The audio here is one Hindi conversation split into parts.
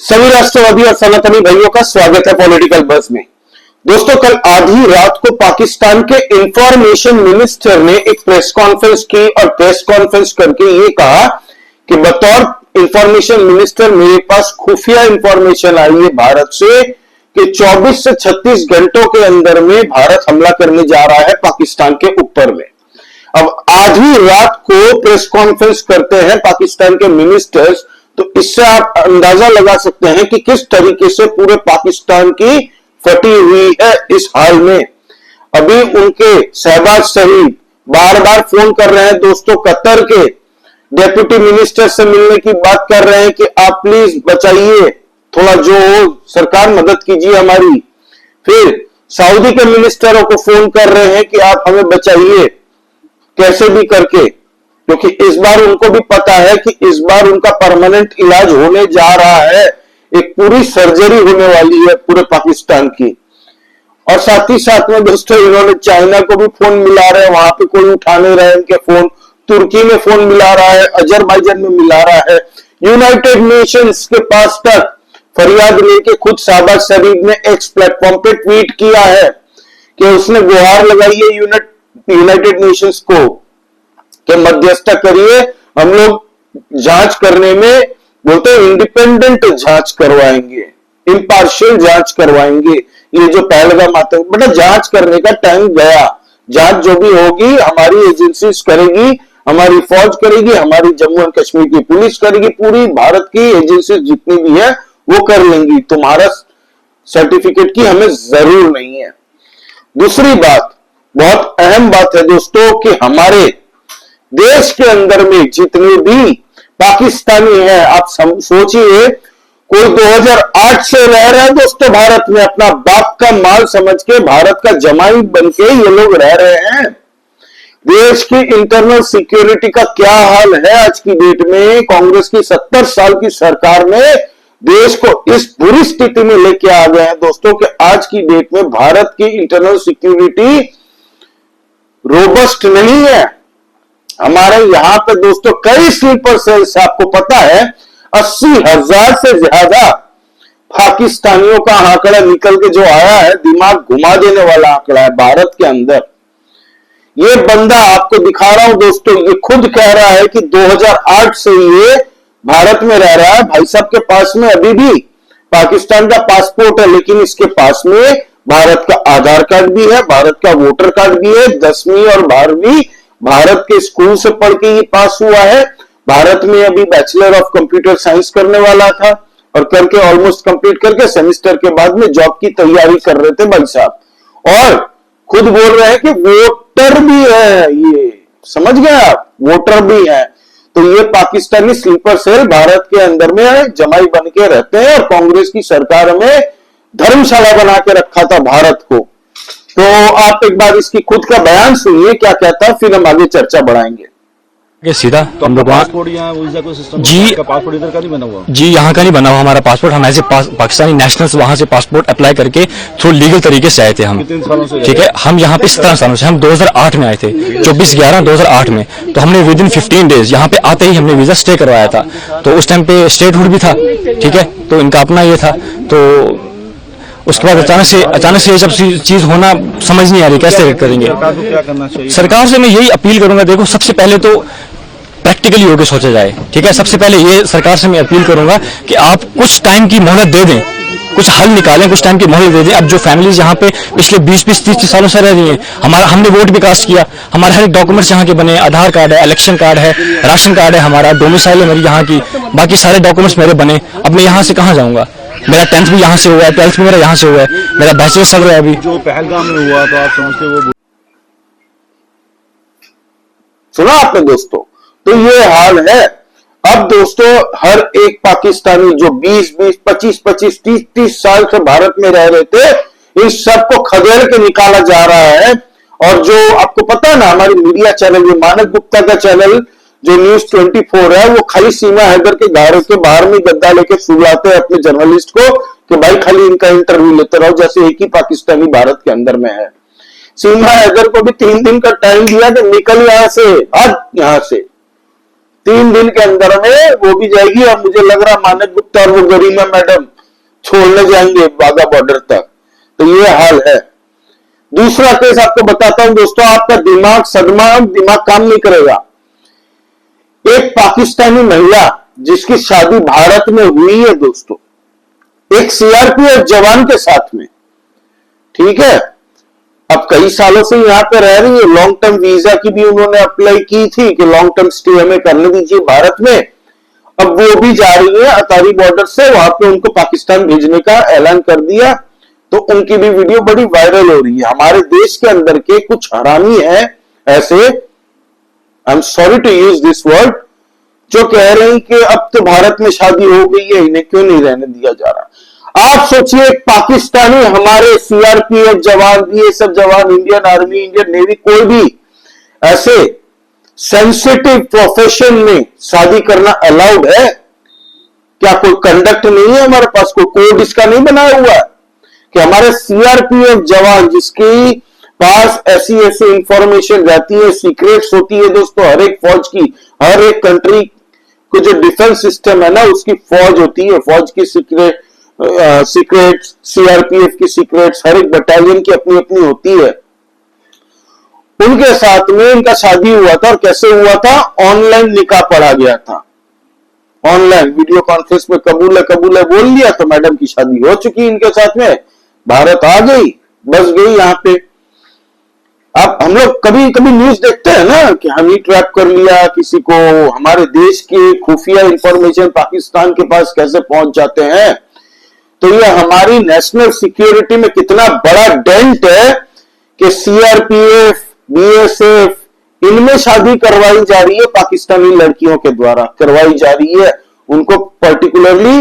सभी राष्ट्रवादी और सनातनी भाइयों का स्वागत है पॉलिटिकल बस में। दोस्तों, कल आधी रात को पाकिस्तान के इंफॉर्मेशन मिनिस्टर ने एक प्रेस कॉन्फ्रेंस की और प्रेस कॉन्फ्रेंस करके ये कहा कि बतौर इंफॉर्मेशन मिनिस्टर मेरे पास खुफिया इंफॉर्मेशन आई है भारत से कि 24 से 36 घंटों के अंदर में भारत हमला करने जा रहा है पाकिस्तान के ऊपर में। अब आधी रात को प्रेस कॉन्फ्रेंस करते हैं पाकिस्तान के मिनिस्टर्स, तो इससे आप अंदाजा लगा सकते हैं कि किस तरीके से पूरे पाकिस्तान की फटी हुई है इस हाल में। अभी उनके शहबाज शरीफ बार बार फोन कर रहे हैं दोस्तों, कतर के डेप्यूटी मिनिस्टर से मिलने की बात कर रहे हैं कि आप प्लीज बचाइए, थोड़ा जो हो सरकार मदद कीजिए हमारी। फिर सऊदी के मिनिस्टरों को फोन कर रहे हैं कि आप हमें बचाइए कैसे भी करके, क्योंकि इस बार उनको भी पता है कि इस बार उनका परमानेंट इलाज होने जा रहा है, एक पूरी सर्जरी होने वाली है पूरे पाकिस्तान की। और साथ ही साथ में दोस्तों इन्होंने चाइना को भी फोन मिला रहे हैं, वहां पे कोई उठा नहीं रहा है इनके फोन, तुर्की में फोन मिला रहा है, अजरबैजान में मिला रहा है, यूनाइटेड नेशंस के पास तक फरियाद लेके खुद शहबाज शरीफ ने एक्स प्लेटफॉर्म पे ट्वीट किया है कि उसने गुहार लगाई है यूनाइटेड नेशंस को कि मध्यस्थता करिए, हम लोग जांच करने में बोलते हैं इंडिपेंडेंट जांच करवाएंगे, इंपार्शियल जांच करवाएंगे। ये जो पहलगाम आता है बेटा, जांच करने का टाइम गया, जांच जो भी होगी हमारी एजेंसीज करेगी, हमारी फौज करेगी, हमारी जम्मू एंड कश्मीर की पुलिस करेगी, पूरी भारत की एजेंसी जितनी भी है वो कर लेंगी, तुम्हारा सर्टिफिकेट की हमें जरूर नहीं है। दूसरी बात, बहुत अहम बात है दोस्तों कि हमारे देश के अंदर में जितने भी पाकिस्तानी हैं, आप सोचिए कोई 2008 से रह रहा है दोस्तों भारत में, अपना बाप का माल समझ के भारत का जमाई बन के ये लोग रह रहे हैं। देश की इंटरनल सिक्योरिटी का क्या हाल है आज की डेट में। कांग्रेस की 70 साल की सरकार ने देश को इस बुरी स्थिति में लेके आ गए हैं दोस्तों कि आज की डेट में भारत की इंटरनल सिक्योरिटी रोबस्ट नहीं है। हमारे यहां पे दोस्तों कई स्लीपर सेल्स, आपको पता है 80,000 से ज्यादा पाकिस्तानियों का आंकड़ा निकल के जो आया है, दिमाग घुमा देने वाला आंकड़ा है भारत के अंदर। ये बंदा आपको दिखा रहा हूं दोस्तों, ये खुद कह रहा है कि 2008 से ये भारत में रह रहा है। भाई साहब के पास में अभी भी पाकिस्तान का पासपोर्ट है, लेकिन इसके पास में भारत का आधार कार्ड भी है, भारत का वोटर कार्ड भी है, 10वीं और 12वीं भारत के स्कूल से पढ़ के ये पास हुआ है। भारत में अभी बैचलर ऑफ कंप्यूटर साइंस करने वाला था और करके ऑलमोस्ट कंप्लीट करके सेमेस्टर के बाद में जॉब की तैयारी कर रहे थे भाई साहब, और खुद बोल रहे हैं कि वोटर भी है, ये समझ गए आप, वोटर भी है। तो ये पाकिस्तानी स्लीपर सेल भारत के अंदर में जमाई बन के रहते हैं और कांग्रेस की सरकार में धर्मशाला बना के रखा था भारत को। तो आप एक बार इसकी खुद का बयान सुनिए क्या कहता है, फिर हम आगे चर्चा बढ़ाएंगे। सीधा तो हम लोग पासपोर्ट यहाँ वीजा कोई सिस्टम जी का पासपोर्ट इधर का नहीं बना हुआ जी, यहाँ का नहीं बना हुआ हमारा पासपोर्ट। हम ऐसे पाकिस्तानी नेशनल्स वहाँ से पासपोर्ट अप्लाई करके थ्रू लीगल तरीके से आए थे हम, ठीक है। हम यहाँ पे 17 सालों से, हम 2008 में आए थे, 24/11/2008 में। तो हमने विद इन 15 डेज यहाँ पे आते ही हमने वीजा स्टे करवाया था। तो उस टाइम पे स्टेटहुड भी था, ठीक है, तो इनका अपना ये था। तो उसके बाद अचानक से ये सब चीज होना समझ नहीं आ रही, कैसे करेंगे। क्या करना चाहिए सरकार से मैं यही अपील करूंगा, देखो सबसे पहले तो प्रैक्टिकली होकर सोचा जाए, ठीक है। सबसे पहले ये सरकार से मैं अपील करूंगा कि आप कुछ टाइम की मोहलत दे दें, कुछ हल निकालें, कुछ टाइम की मोहलत दे दें। अब जो फैमिलीज यहाँ पे पिछले 20-30 सालों से रह रही हैं, हमने वोट भी कास्ट किया, हमारे हर एक डॉक्यूमेंट्स यहाँ के बने, आधार कार्ड है, इलेक्शन कार्ड है, राशन कार्ड है, हमारा डोमिसाइल है मेरी यहाँ की, बाकी सारे डॉक्यूमेंट्स मेरे बने। अब मैं यहाँ से कहाँ जाऊंगा? मेरा 10th भी यहाँ से हुआ है, 12th भी मेरा यहाँ से हुआ है, मेरा बैचलर चल रहा है अभी। जो पहलगाम में हुआ तो आप समझते वो सुना आपने दोस्तों, तो ये हाल है। अब दोस्तों हर एक पाकिस्तानी जो 20-20, 25-25, 30-30 साल से भारत में रह रहे थे, इन सबको खदेड़ के निकाला जा रहा है। और जो आपको पता है ना, हमारी मीडिया चैनल, ये मानक गुप्ता का चैनल जो न्यूज़ 24 है, वो खाली सीमा हैदर के घर के बाहर में गद्दा लेके सुलाते हैं अपने जर्नलिस्ट को कि भाई खाली इनका इंटरव्यू लेते रहो, जैसे एक ही पाकिस्तानी भारत के अंदर में है। सीमा हैदर को भी 3 दिन का टाइम दिया कि निकल यहां से, भाग यहां से। 3 दिन के अंदर में वो भी जाएगी और मुझे लग रहा मानक गुप्ता और वो गरिमा मैडम छोड़ने जाएंगे वाघा बॉर्डर तक। तो ये हाल है। दूसरा केस आपको बताता हूं दोस्तों, आपका दिमाग काम नहीं करेगा। एक पाकिस्तानी महिला जिसकी शादी भारत में हुई है दोस्तों, एक सीआरपीएफ जवान के साथ में, ठीक है। अब कई सालों से यहां पे रह रही है, लॉन्ग टर्म वीजा की भी उन्होंने अप्लाई की थी कि लॉन्ग टर्म स्टे हमें करने दीजिए भारत में। अब वो भी जा रही है अतारी बॉर्डर से, वहां पे उनको पाकिस्तान भेजने का ऐलान कर दिया। तो उनकी भी वीडियो बड़ी वायरल हो रही है। हमारे देश के अंदर के कुछ हरामी है ऐसे, I am sorry to use this word, जो कह रहे हैं कि अब तो भारत में शादी हो गई है, इन्हें क्यों नहीं रहने दिया जा रहा। आप सोचिए, पाकिस्तानी हमारे सीआरपीएफ जवान, बीएसएफ जवान, इंडियन आर्मी, इंडियन नेवी, कोई भी ऐसे सेंसिटिव प्रोफेशन में शादी करना अलाउड है क्या? कोई कंडक्ट नहीं है हमारे पास, कोई कोड इसका नहीं बनाया हुआ है कि हमारे सीआरपीएफ जवान जिसकी पास ऐसी इंफॉर्मेशन रहती है, सीक्रेट्स होती है दोस्तों, हर एक फौज की, हर एक कंट्री को जो डिफेंस सिस्टम है ना उसकी फौज होती है, फौज की सीक्रेट्स, सीआरपीएफ की सीक्रेट्स, हर एक बटालियन की अपनी अपनी होती है। उनके साथ में इनका शादी हुआ था। और कैसे हुआ था? ऑनलाइन निकाह पढ़ा गया था, ऑनलाइन वीडियो कॉन्फ्रेंस में कबूल है बोल दिया, तो मैडम की शादी हो चुकी इनके साथ में, भारत आ गई, बस गई यहां पे। अब हम लोग कभी कभी न्यूज देखते हैं ना कि हम ही ट्रैप कर लिया किसी को, हमारे देश की खुफिया इंफॉर्मेशन पाकिस्तान के पास कैसे पहुंच जाते हैं। तो ये हमारी नेशनल सिक्योरिटी में कितना बड़ा डेंट है कि सीआरपीएफ, बीएसएफ, इनमें शादी करवाई जा रही है, पाकिस्तानी लड़कियों के द्वारा करवाई जा रही है। उनको पर्टिकुलरली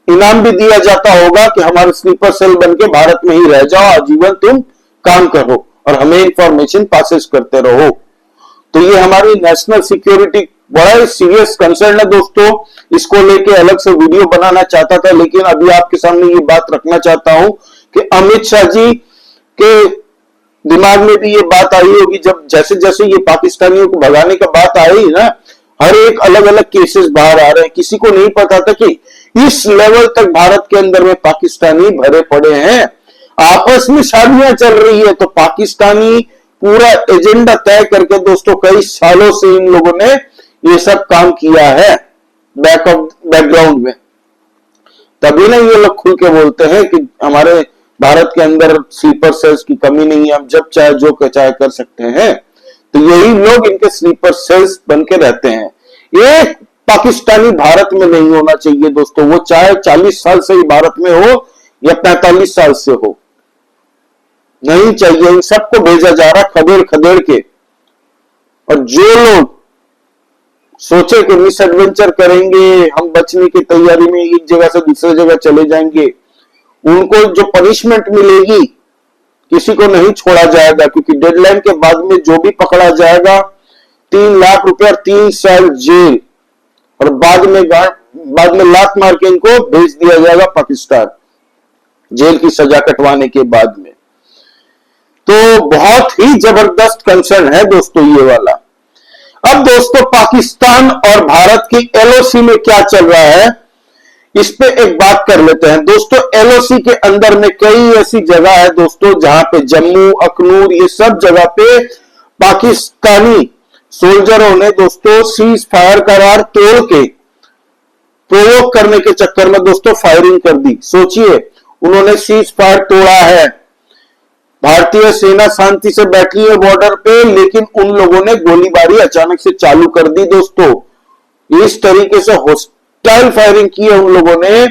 इनाम भी दिया जाता होगा कि हमारे स्लीपर सेल बन के भारत में ही रह जाओ, आजीवन तुम काम करो और हमें इंफॉर्मेशन पासेस करते रहो। तो ये हमारी नेशनल सिक्योरिटी बड़ा सीरियस कंसर्न है दोस्तों। इसको लेके अलग से वीडियो बनाना चाहता था, लेकिन अभी आपके सामने ये बात रखना चाहता हूं कि अमित शाह जी के दिमाग में भी ये बात आई होगी, जब जैसे जैसे ये पाकिस्तानियों को भगाने का बात आई ना, हर एक अलग अलग केसेस बाहर आ रहे हैं। किसी को नहीं पता था कि इस लेवल तक भारत के अंदर में पाकिस्तानी भरे पड़े हैं, आपस में शादियां चल रही है। तो पाकिस्तानी पूरा एजेंडा तय करके दोस्तों कई सालों से इन लोगों ने ये सब काम किया है बैकग्राउंड में। तभी ना ये लोग खुल के बोलते हैं कि हमारे भारत के अंदर स्लीपर सेल्स की कमी नहीं है, हम जब चाहे जो चाहे कर सकते हैं। तो यही लोग इनके स्लीपर सेल्स बन के रहते हैं। एक पाकिस्तानी भारत में नहीं होना चाहिए दोस्तों, वो चाहे 40 साल से ही भारत में हो या 45 साल से हो, नहीं चाहिए। इन सबको भेजा जा रहा खदेड़ खदेड़ के। और जो लोग सोचे कि मिस एडवेंचर करेंगे, हम बचने की तैयारी में एक जगह से दूसरी जगह चले जाएंगे, उनको जो पनिशमेंट मिलेगी, किसी को नहीं छोड़ा जाएगा, क्योंकि डेडलाइन के बाद में जो भी पकड़ा जाएगा 3 लाख रुपए और 3 साल जेल, और बाद में लात मार के इनको भेज दिया जाएगा पाकिस्तान, जेल की सजा कटवाने के बाद में। तो बहुत ही जबरदस्त कंसर्न है दोस्तों ये वाला। अब दोस्तों पाकिस्तान और भारत की एलओसी में क्या चल रहा है, इस पे एक बात कर लेते हैं दोस्तों। एलओसी के अंदर में कई ऐसी जगह है दोस्तों जहां पे जम्मू, अखनूर, ये सब जगह पे पाकिस्तानी सोल्जरों ने दोस्तों सीज फायर करार तोड़ के प्रोवोक करने के चक्कर में दोस्तों फायरिंग कर दी। सोचिए, उन्होंने सीज फायर तोड़ा है, भारतीय सेना शांति से बैठी है बॉर्डर पे, लेकिन उन लोगों ने गोलीबारी अचानक से चालू कर दी दोस्तों। इस तरीके से हॉस्टाइल फायरिंग की है उन लोगों ने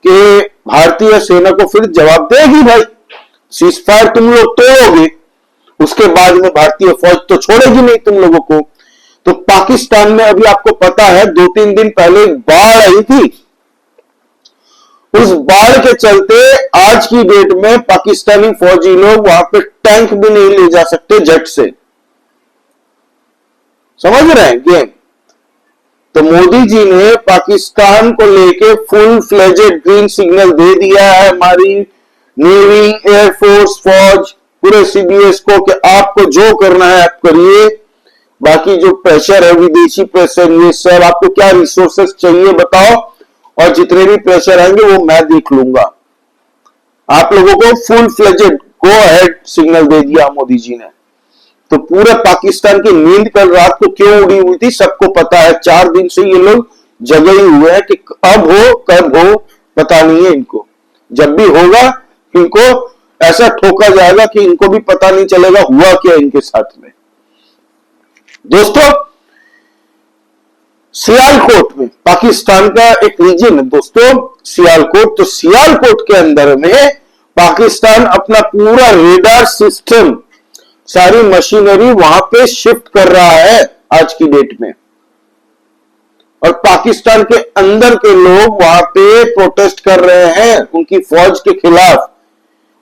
कि भारतीय सेना को फिर जवाब देगी, भाई सीज फायर तुम लोग तोड़ोगे, उसके बाद में भारतीय फौज तो छोड़ेगी नहीं तुम लोगों को। तो पाकिस्तान में अभी आपको पता है 2-3 दिन पहले बाढ़ आई थी, उस बाढ़ के चलते आज की डेट में पाकिस्तानी फौजी लोग वहां पे टैंक भी नहीं ले जा सकते जेट से। समझ रहे हैं गेम? तो मोदी जी ने पाकिस्तान को लेके फुल फ्लेजेड ग्रीन सिग्नल दे दिया है हमारी नेवी, एयरफोर्स, फौज, पूरे सीडीएस को कि आपको जो करना है आप करिए, बाकी जो प्रेशर है, विदेशी प्रेशर, ये सब आपको क्या रिसोर्सेस चाहिए बताओ, और जितने भी प्रेशर आएंगे वो मैं देख लूंगा। आप लोगों को full fledged go ahead signal दे दिया मोदी जी ने। तो पूरे पाकिस्तान की नींद कल रात को क्यों उड़ी हुई थी सबको पता है। 4 दिन से ये लोग जगे ही हुए हैं कि अब हो कब हो पता नहीं है इनको। जब भी होगा इनको ऐसा ठोका जाएगा कि इनको भी पता नहीं चलेगा हुआ क्या इनके साथ में। दोस्तों, सियालकोट में, पाकिस्तान का एक रीजन है दोस्तों सियालकोट, तो सियालकोट के अंदर में पाकिस्तान अपना पूरा रेडार सिस्टम, सारी मशीनरी वहां पे शिफ्ट कर रहा है आज की डेट में। और पाकिस्तान के अंदर के लोग वहां पे प्रोटेस्ट कर रहे हैं उनकी फौज के खिलाफ।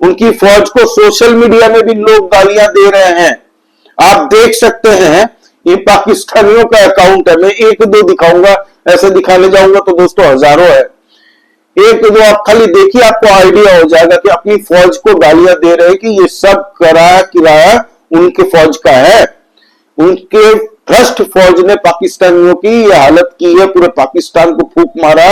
उनकी फौज को सोशल मीडिया में भी लोग गालियां दे रहे हैं। आप देख सकते हैं ये पाकिस्तानियों का अकाउंट है। मैं एक दो दिखाऊंगा, ऐसे दिखाने जाऊंगा तो दोस्तों हजारों है। एक दो आप खाली देखिए, आपको आइडिया हो जाएगा कि अपनी फौज को गालियां दे रहे हैं कि ये सब किराया उनके फौज का है। उनके भ्रष्ट फौज ने पाकिस्तानियों की ये हालत की है, पूरे पाकिस्तान को फूंक मारा।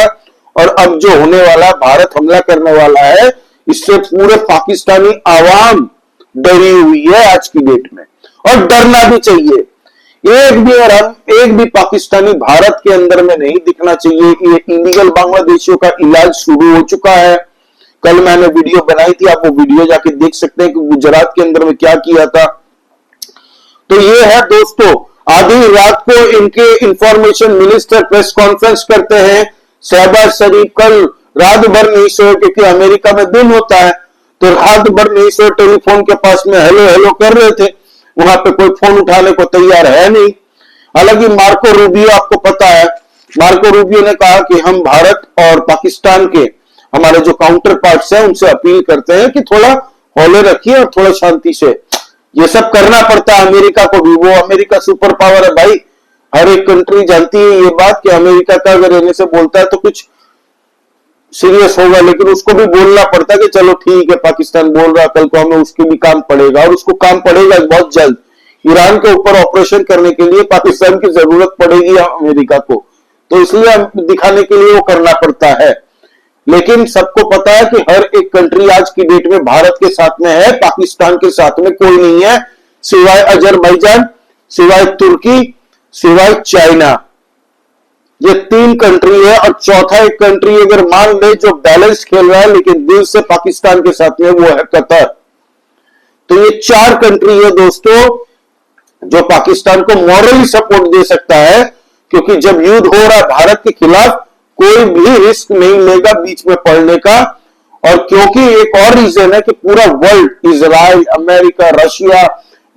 और अब जो होने वाला, भारत हमला करने वाला है, इससे पूरे पाकिस्तानी आवाम डरी हुई है आज की डेट में, और डरना भी चाहिए। एक भी पाकिस्तानी भारत के अंदर में नहीं दिखना चाहिए। ये इलीगल बांग्लादेशियों का इलाज शुरू हो चुका है। कल मैंने वीडियो बनाई थी, आप वो वीडियो जाके देख सकते हैं कि गुजरात के अंदर में क्या किया था। तो ये है दोस्तों, आधी रात को इनके इंफॉर्मेशन मिनिस्टर प्रेस कॉन्फ्रेंस करते हैं। शहबाज शरीफ कल रात भर नहीं सोए, क्योंकि अमेरिका में दिन होता है, तो रात भर नहीं सोए, टेलीफोन के पास में हेलो हेलो कर रहे थे। वहां पे कोई फोन उठाने को तैयार है नहीं। हालांकि मार्को रूबियो, आपको पता है, मार्को रूबियो ने कहा कि हम भारत और पाकिस्तान के हमारे जो काउंटर पार्ट्स हैं उनसे अपील करते हैं कि थोड़ा हौले रखिए और थोड़ा शांति से। ये सब करना पड़ता है अमेरिका को भी, वो अमेरिका सुपर पावर है भाई। हर एक कंट्री जानती है ये बात कि अमेरिका का अगर रहने से बोलता है तो कुछ सीरियस होगा, लेकिन उसको भी बोलना पड़ता है कि चलो ठीक है, पाकिस्तान बोल रहा, कल को हमें उसके भी काम पड़ेगा, और उसको काम पड़ेगा बहुत जल्द। ईरान के ऊपर ऑपरेशन करने के लिए पाकिस्तान की जरूरत पड़ेगी अमेरिका को, तो इसलिए दिखाने के लिए वो करना पड़ता है। लेकिन सबको पता है कि हर एक कंट्री आज की डेट में भारत के साथ में है, पाकिस्तान के साथ में कोई नहीं है, सिवाय अजरबैजान, सिवाय तुर्की, सिवाय चाइना। ये 3 कंट्री है, और चौथा एक कंट्री अगर मान ले जो बैलेंस खेल रहा है लेकिन दिल से पाकिस्तान के साथ में, वो है कतर। तो ये 4 कंट्री है दोस्तों जो पाकिस्तान को मॉरली सपोर्ट दे सकता है, क्योंकि जब युद्ध हो रहा है भारत के खिलाफ, कोई भी रिस्क नहीं लेगा बीच में पड़ने का। और क्योंकि एक और रीजन है कि पूरा world, Israel, America, Russia,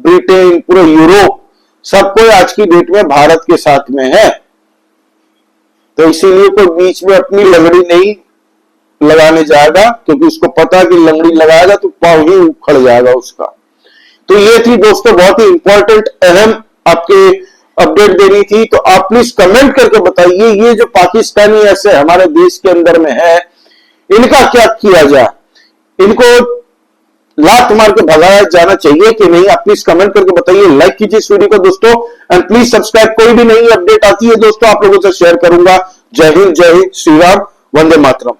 Britain, पूरा यूरोप, सब कोई आज की डेट में भारत के साथ में है। तो इसीलिए कोई बीच में अपनी लंगड़ी नहीं लगाने जाएगा, क्योंकि उसको पता है कि लंगड़ी लगाएगा तो पांव ही उखड़ जाएगा उसका। तो ये थी दोस्तों बहुत ही इंपॉर्टेंट, अहम आपके अपडेट देनी थी। तो आप प्लीज कमेंट करके बताइए, ये जो पाकिस्तानी ऐसे हमारे देश के अंदर में है, इनका क्या किया जाए? इनको लात मार के भगाया जाना चाहिए कि नहीं? आप प्लीज कमेंट करके बताइए। लाइक कीजिए इस वीडियो को दोस्तों, एंड प्लीज सब्सक्राइब। कोई भी नई अपडेट आती है दोस्तों आप लोगों से शेयर करूंगा। जय हिंद, जय हिंद, श्री राम, वंदे मातरम।